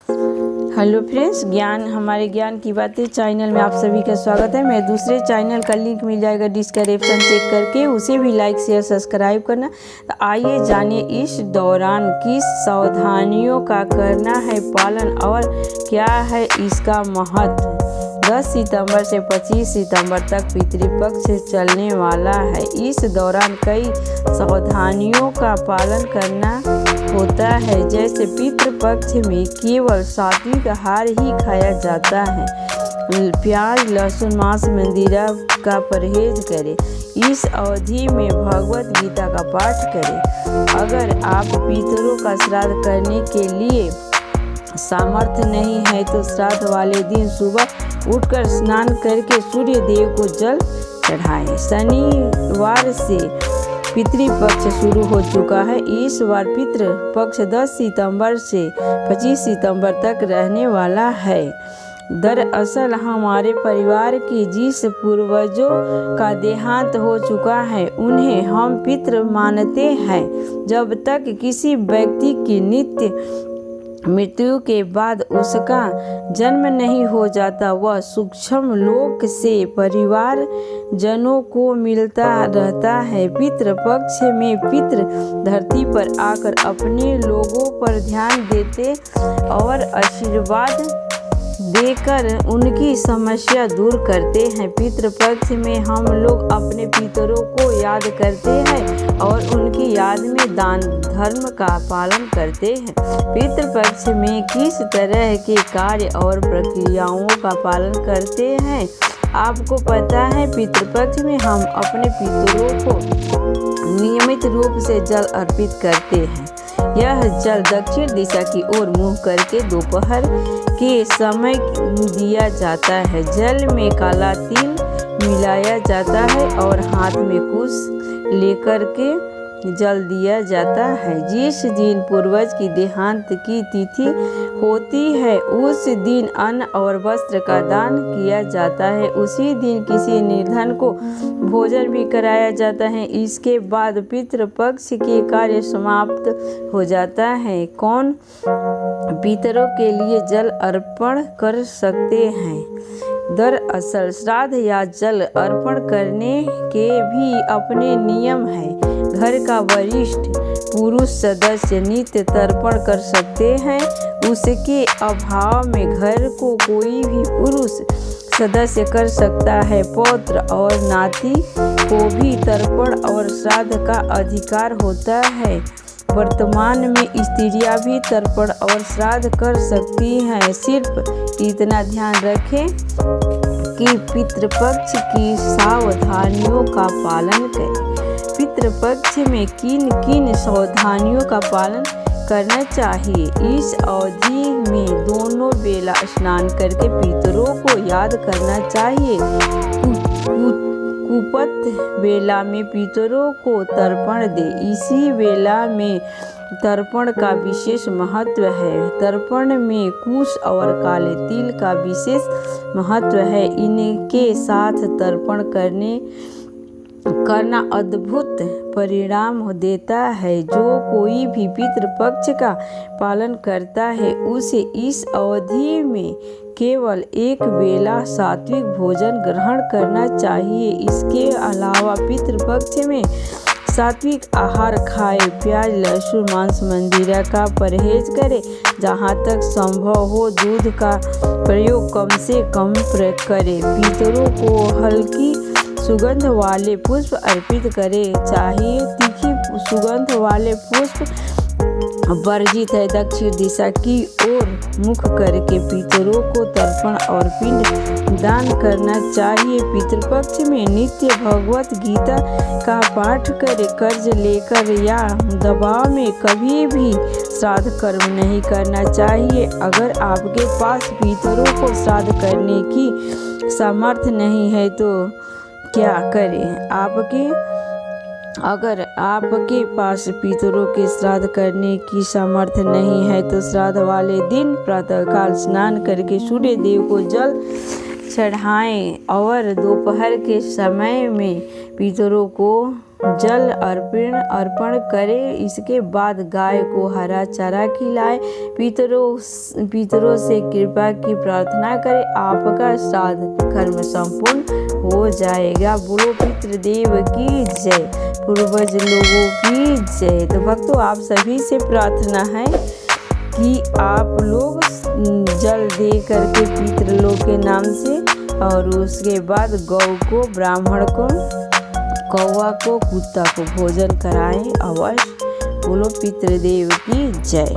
Hello friends, हमारे ज्ञान की बातें चैनल में आप सभी का स्वागत है। मेरे दूसरे चैनल का लिंक मिल जाएगा डिस्क्रिप्शन चेक करके, उसे भी लाइक शेयर सब्सक्राइब करना। तो आइए जानिए इस दौरान किस सावधानियों का करना है पालन और क्या है इसका महत्व। 10 सितंबर से 25 सितंबर तक पितृपक्ष चलने वाला है। इस दौरान कई सावधानियों का पालन करना होता है, जैसे पितृपक्ष में केवल सात्विक आहार ही खाया जाता है। प्याज, लहसुन, मांस, मंदिरा का परहेज करें। इस अवधि में भगवत गीता का पाठ करें। अगर आप पितरों का श्राद्ध करने के लिए सामर्थ्य नहीं है तो श्राद्ध वाले दिन सुबह उठकर स्नान करके सूर्य देव को जल चढ़ाएं। शनिवार से पितृपक्ष शुरू हो चुका है। इस बार पितृपक्ष 10 सितंबर से 25 सितंबर तक रहने वाला है। दरअसल हमारे परिवार के जिस पूर्वजों का देहांत हो चुका है उन्हें हम पितृ मानते हैं। जब तक किसी व्यक्ति की नित्य मृत्यु के बाद उसका जन्म नहीं हो जाता, वह सूक्ष्म लोक से परिवार जनों को मिलता रहता है। पितृपक्ष में पितृ धरती पर आकर अपने लोगों पर ध्यान देते और आशीर्वाद देकर उनकी समस्या दूर करते हैं। पितृपक्ष में हम लोग अपने पितरों को याद करते हैं और उनकी याद में दान धर्म का पालन करते हैं। पितृपक्ष में किस तरह के कार्य और प्रक्रियाओं का पालन करते हैं आपको पता है। पितृपक्ष में हम अपने पितरों को नियमित रूप से जल अर्पित करते हैं। यह जल दक्षिण दिशा की ओर मुंह करके दोपहर के समय दिया जाता है। जल में काला तिल मिलाया जाता है और हाथ में कुश लेकर के जल दिया जाता है। जिस दिन पूर्वज की देहांत की तिथि होती है उस दिन अन्न और वस्त्र का दान किया जाता है। उसी दिन किसी निर्धन को भोजन भी कराया जाता है। इसके बाद पितृपक्ष के कार्य समाप्त हो जाता है। कौन पितरों के लिए जल अर्पण कर सकते हैं? दरअसल श्राद्ध या जल अर्पण करने के भी अपने नियम हैं। घर का वरिष्ठ पुरुष सदस्य नित्य तर्पण कर सकते हैं। उसके अभाव में घर को कोई भी पुरुष सदस्य कर सकता है। पौत्र और नाती को भी तर्पण और श्राद्ध का अधिकार होता है। वर्तमान में स्त्रियां भी तर्पण और श्राद्ध कर सकती हैं। सिर्फ इतना ध्यान रखें कि पितृपक्ष की सावधानियों का पालन करें। पितृपक्ष में किन किन सावधानियों का पालन करना चाहिए? इस अवधि में दोनों बेला स्नान करके पितरों को याद करना चाहिए। कुपथ बेला में पितरों को तर्पण दे। इसी बेला में तर्पण का विशेष महत्व है। तर्पण में कुश और काले तिल का विशेष महत्व है। इनके साथ तर्पण करना अद्भुत परिणाम देता है। जो कोई भी पितृपक्ष का पालन करता है उसे इस अवधि में केवल एक बेला सात्विक भोजन ग्रहण करना चाहिए। इसके अलावा पितृपक्ष में सात्विक आहार खाएं। प्याज, लहसुन, मांस, मंदिरा का परहेज करें। जहाँ तक संभव हो दूध का प्रयोग कम से कम करें। पितरों को हल्की सुगंध वाले पुष्प अर्पित करें। चाहिए तीखी सुगंध वाले पुष्प वर्जित है। दक्षिण दिशा की ओर मुख करके पितरों को तर्पण और पिंड दान करना चाहिए। पितृपक्ष में नित्य भगवत गीता का पाठ करें। कर्ज लेकर या दबाव में कभी भी श्राद्ध कर्म नहीं करना चाहिए। अगर आपके पास पितरों को श्राद्ध करने की सामर्थ्य नहीं है तो क्या करें? अगर आपके पास पितरों के श्राद्ध करने की सामर्थ्य नहीं है तो श्राद्ध वाले दिन प्रातःकाल स्नान करके सूर्य देव को जल चढ़ाएं और दोपहर के समय में पितरों को जल अर्पण करे। इसके बाद गाय को हरा चारा खिलाए। पितरों से कृपा की प्रार्थना करे। आपका श्राद्ध कर्म संपूर्ण हो जाएगा। बोलो पितृदेव की जय, पूर्वज लोगों की जय। तो भक्तों, आप सभी से प्रार्थना है कि आप लोग जल दे करके पितृलोक के नाम से, और उसके बाद गौ को, ब्राह्मण को, कौवा को, कुत्ता को भोजन कराएं अवश्य। बोलो पितृदेव की जय।